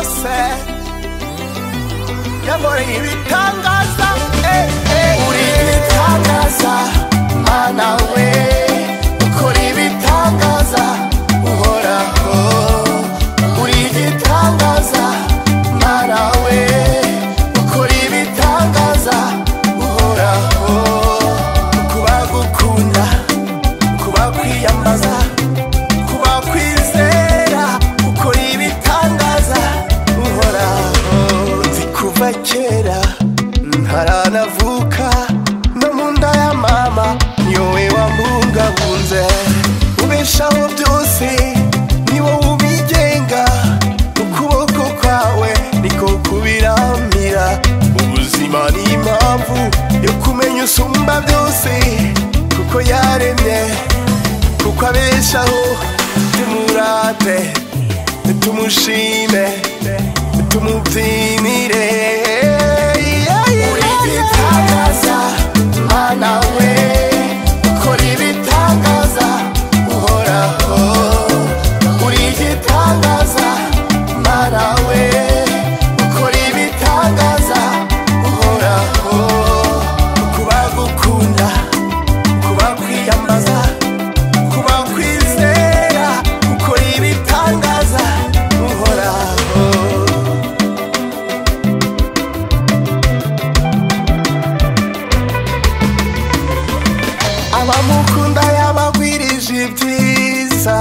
byose yankoreye ibitangaza uri ibitangaza mana we ukora ibitangaza uhoraho uri igitangaza mana we ukora ibitangaza uhoraho kuba gukunda kuba kwiyambaza kuba kwizera ukora ibitangaza uhoraho nzi kuva kera ntaranavuka no mu nda ya mama niwe wambungabunze ubeshaho byose ni wowe ubigenga ukuboko kwawe niko kubiramira ubuzima ni impamvu yo kumenya usumba byose kuko yaremye kuko abeshaho tumurate tumushime tumubyinire uri igitangaza mana we ukora ibitangaza uhoraho uri igitangaza mana we ukora ibitangaza uhoraho kuba gukunda kuba kwiyambaza kuba kwizera ukora ibitangaza uhoraho abamukunda yabagwirije ibyiza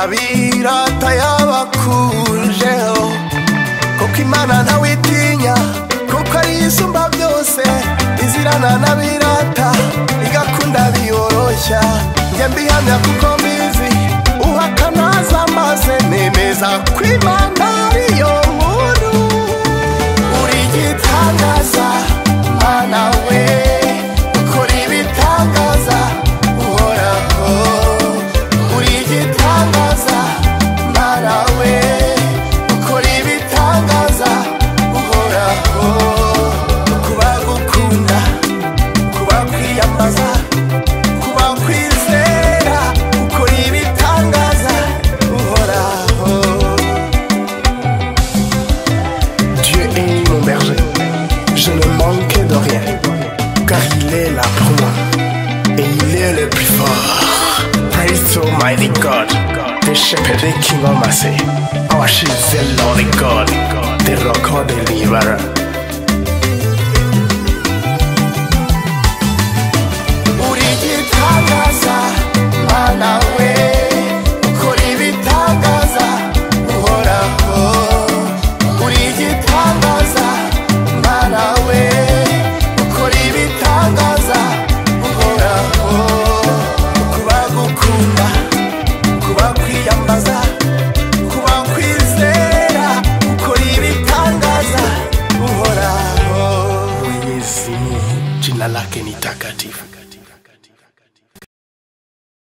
abirata yabakujeho kuko imana ntawitinya kuko ari isumba byose izirana n'abirata igakunda biyoroshya njye mbihamya kuko mbizi uhakanaza maze nemeza ko imana ariyo nkuru uri igitangaza mana we ukora ibitangaza uhoraho uri igitangaza mana we ukora ibitangaza uhoraho kuba gukunda kuba kwiyambaza kuba kwizera ukora ibitangaza uhoraho Dieu est mon berger, je ne manque de rien car il est là pour moi et il est le plus fort. Praise to Almighty God, the shepherd, the king of mercy. I worship the Lord God, the rock of deliverer.